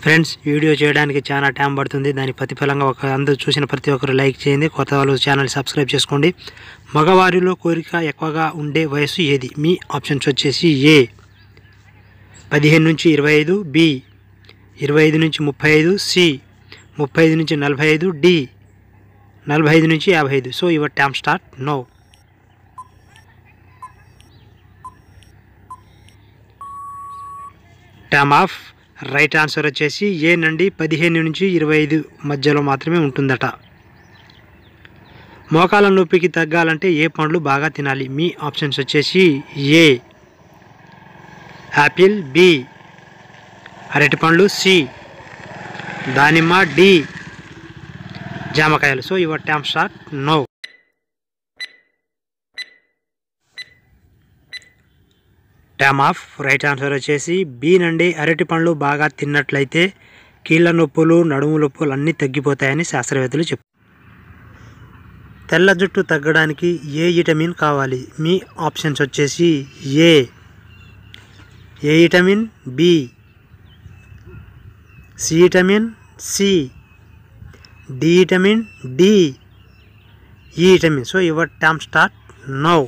Friends, video చేయడానికి చాలా time పడుతుంది. దాని ప్రతిఫలంగా అందరూ చూసిన ప్రతి ఒక్కరు లైక్ చేయండి. కొత్త వాళ్ళు ఛానల్ సబ్స్క్రైబ్ చేసుకోండి. మగవారిలో కోరిక ఎక్కువగా ఉండే వయసు ఏది? మీ ఆప్షన్స్ వచ్చేసి ఏ 15 నుంచి 25, బి 25 నుంచి 35, సి 35 నుంచి 45, డి 45 నుంచి 55. So your time start now. Time off. Right answer వచ్చేసి ఏ నుండి 15 నుంచి 25 మధ్యలో మాత్రమే ఉంటుందట. మోకాల నొప్పికి తగ్గాలంటే ఏ పండ్లు బాగా తినాలి? మీ ఆప్షన్స్ వచ్చేసి ఏ యాపిల్, బి అరటి పండ్లు, సి దానిమ్మ, డి జామకాయలు. So your time start now. Time off. Right answer వచ్చేసి బి నుండి అరటి పండ్లు బాగా తిన్నట్లయితే కీళ్ళ నొప్పులు, నడుము నొప్పులు అన్నీ తగ్గిపోతాయని శాస్త్రవేత్తలు చెప్పారు. తెల్ల జుట్టు తగ్గడానికి ఏ విటమిన్ కావాలి? మీ ఆప్షన్స్ వచ్చేసి A vitamin, B C vitamin, C D vitamin, D E vitamin. So your time start now.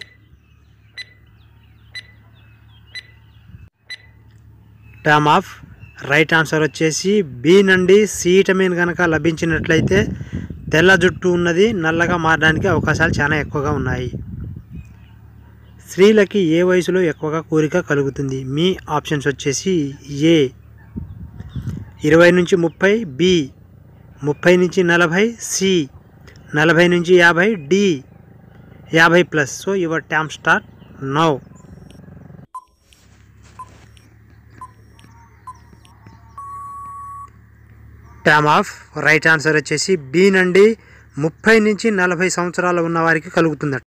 Time off. Right answer వచ్చేసి బి నుండి సి విటమిన్ కనుక లభించినట్లయితే తెల్ల జుట్టు ఉన్నది నల్లగా మారడానికి అవకాశాలు చాలా ఎక్కువగా ఉన్నాయి. స్త్రీలకి ఏ వయసులో ఎక్కువగా కోరిక కలుగుతుంది? మీ ఆప్షన్స్ వచ్చేసి ఏ 20 నుంచి 30, బి 30 నుంచి 40, సి 40 నుంచి 50, D 50+. So your time start now. Time off. Right answer వచ్చేసి బి నుండి 30 నుంచి 40 సంవత్సరాలు ఉన్న వారికి కలుగుతుందట.